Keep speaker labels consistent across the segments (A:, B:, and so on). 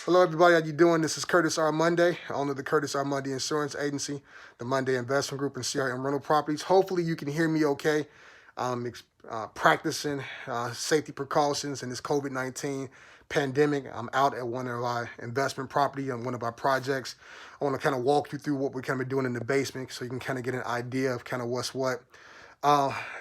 A: Hello, everybody. How you doing? This is Curtis R. Monday, owner of the Curtis R. Monday Insurance Agency, the Monday Investment Group, and CRM Rental Properties. Hopefully, you can hear me okay. Practicing safety precautions in this COVID-19 pandemic. I'm out at one of our investment property on one of our projects. I want to kind of walk you through what we're kind of doing in the basement so you can kind of get an idea of kind of what's what.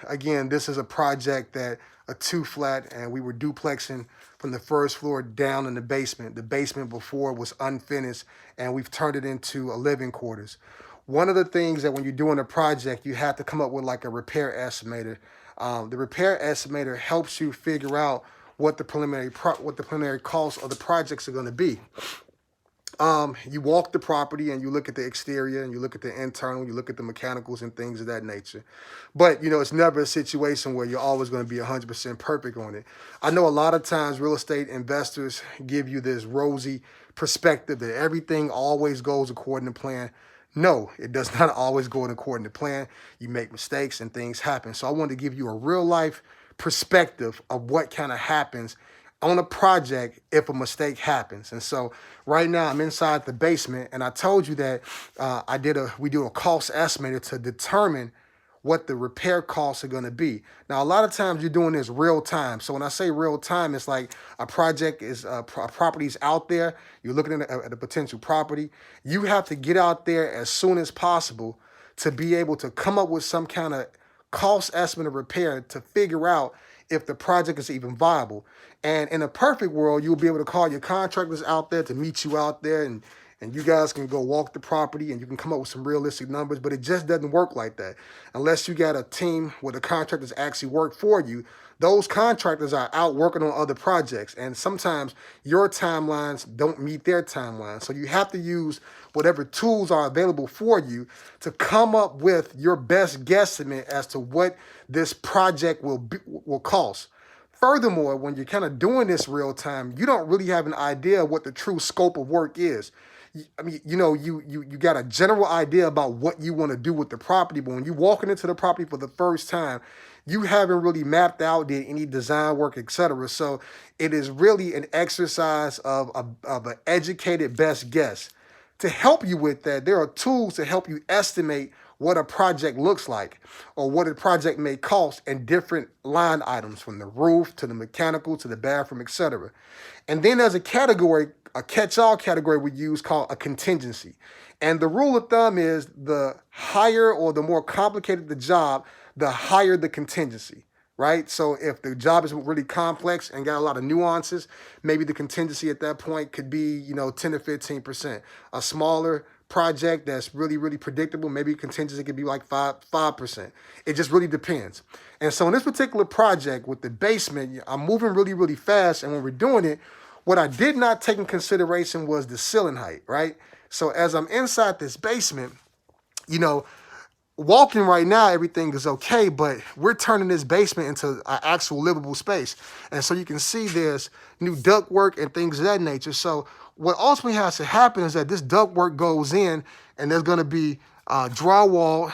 A: Again, this is a project that a two flat, and we were duplexing from the first floor down in the basement. The basement before was unfinished, and we've turned it into a living quarters. One of the things that when you're doing a project, you have to come up with like a repair estimator. The repair estimator helps you figure out what the preliminary costs of the projects are going to be. You walk the property and you look at the exterior and you look at the internal, you look at the mechanicals and things of that nature. But, it's never a situation where you're always going to be 100% perfect on it. I know a lot of times real estate investors give you this rosy perspective that everything always goes according to plan. No, it does not always go according to plan. You make mistakes and things happen. So I wanted to give you a real life perspective of what kind of happens on a project if a mistake happens. And so right now I'm inside the basement, and I told you that we do a cost estimator to determine what the repair costs are going to be. Now, a lot of times you're doing this real time. So when I say real time, it's like a project is a property's out there. You're looking at a potential property. You have to get out there as soon as possible to be able to come up with some kind of cost estimate of repair to figure out if the project is even viable. And in a perfect world, you'll be able to call your contractors out there to meet you out there, and you guys can go walk the property and you can come up with some realistic numbers, but it just doesn't work like that. Unless you got a team where the contractors actually work for you, those contractors are out working on other projects, and sometimes your timelines don't meet their timelines. So you have to use whatever tools are available for you to come up with your best guesstimate as to what this project will cost. Furthermore, when you're kind of doing this real time, you don't really have an idea of what the true scope of work is. I mean, you got a general idea about what you want to do with the property, but when you're walking into the property for the first time, you haven't really mapped out, did any design work, etc. So it is really an exercise of an educated best guess. To help you with that, there are tools to help you estimate what a project looks like or what a project may cost in different line items, from the roof to the mechanical to the bathroom, etc. And then there's a category, a catch-all category we use called a contingency. And the rule of thumb is the higher or the more complicated the job, the higher the contingency, right? So if the job is really complex and got a lot of nuances, maybe the contingency at that point could be, 10 to 15%. A smaller project that's really, really predictable, maybe contingency could be like 5%. It just really depends. And so in this particular project with the basement, I'm moving really, really fast. And when we're doing it, what I did not take in consideration was the ceiling height, right? So as I'm inside this basement, walking right now, everything is okay, but we're turning this basement into an actual livable space. And so you can see there's new ductwork and things of that nature. So what ultimately has to happen is that this ductwork goes in, and there's going to be drywall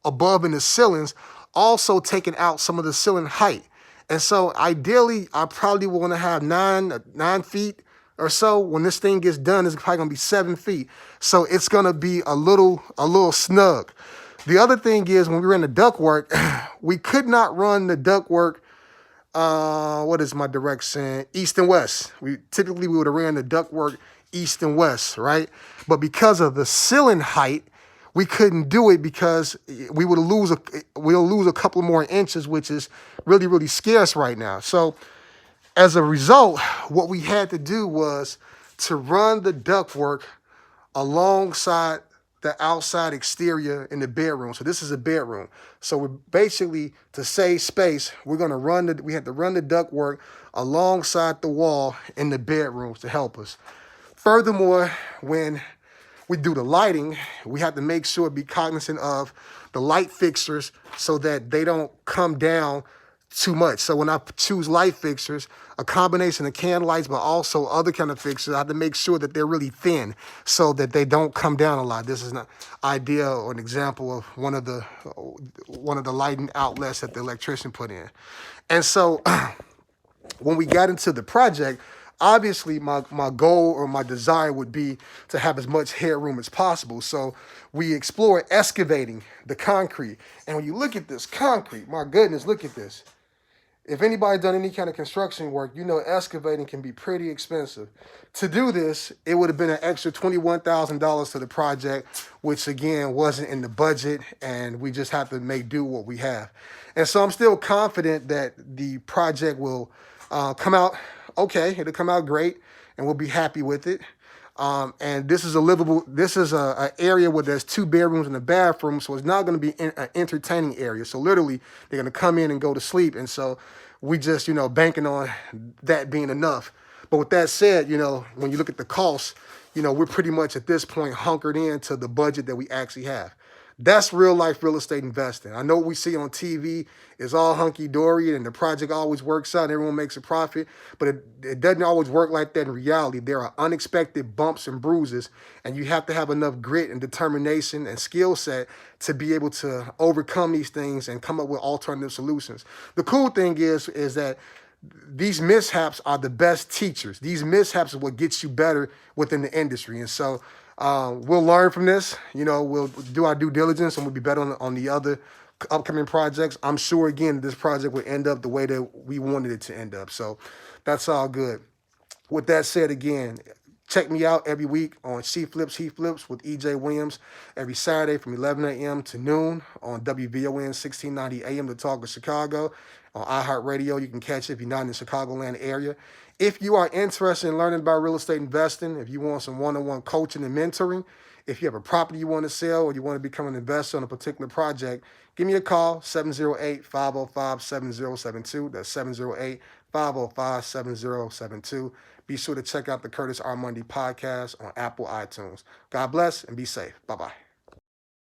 A: above in the ceilings, also taking out some of the ceiling height. And so ideally, I probably want to have 9 feet or so. When this thing gets done, it's probably going to be 7 feet. So it's going to be a little snug. The other thing is, when we were in the ductwork, we could not run the ductwork, what is my direction? East and west. We would have ran the ductwork east and west, right? But because of the ceiling height, we couldn't do it because we'll lose a couple more inches, which is really, really scarce right now. So as a result, what we had to do was to run the ductwork alongside the outside exterior in the bedroom. So this is a bedroom. So we're basically, to save space, we had to run the ductwork alongside the wall in the bedrooms to help us. Furthermore, when we do the lighting, we have to make sure, be cognizant of the light fixtures so that they don't come down too much. So when I choose light fixtures, a combination of candle lights, but also other kind of fixtures, I have to make sure that they're really thin so that they don't come down a lot. This is an idea or an example of one of the lighting outlets that the electrician put in. And so when we got into the project, Obviously, my goal or my desire would be to have as much headroom as possible. So we explore excavating the concrete. And when you look at this concrete, my goodness, look at this. If anybody done any kind of construction work, you know excavating can be pretty expensive. To do this, it would have been an extra $21,000 to the project, which again wasn't in the budget, and we just have to make do what we have. And so I'm still confident that the project will come out okay. It'll come out great, and we'll be happy with it. And this is a livable. This is a area where there's 2 bedrooms and a bathroom, so it's not going to be an entertaining area. So literally, they're going to come in and go to sleep, and so we just banking on that being enough. But with that said, when you look at the costs, we're pretty much at this point hunkered into the budget that we actually have. That's real life real estate investing. I know what we see on TV is all hunky dory and the project always works out and everyone makes a profit, but it doesn't always work like that in reality. There are unexpected bumps and bruises, and you have to have enough grit and determination and skill set to be able to overcome these things and come up with alternative solutions. The cool thing is that these mishaps are the best teachers. These mishaps are what gets you better within the industry. And so we'll learn from this. We'll do our due diligence and we'll be better on the other upcoming projects. I'm sure, again, this project will end up the way that we wanted it to end up. So that's all good. With that said, again, check me out every week on He Flips with EJ Williams every Saturday from 11 a.m. to noon on WVON 1690 AM, The Talk of Chicago. On iHeartRadio, you can catch it if you're not in the Chicagoland area. If you are interested in learning about real estate investing, if you want some one-on-one coaching and mentoring, if you have a property you want to sell or you want to become an investor on a particular project, give me a call, 708-505-7072. That's 708-505-7072. Be sure to check out the Curtis R. Mundy podcast on Apple iTunes. God bless and be safe. Bye-bye.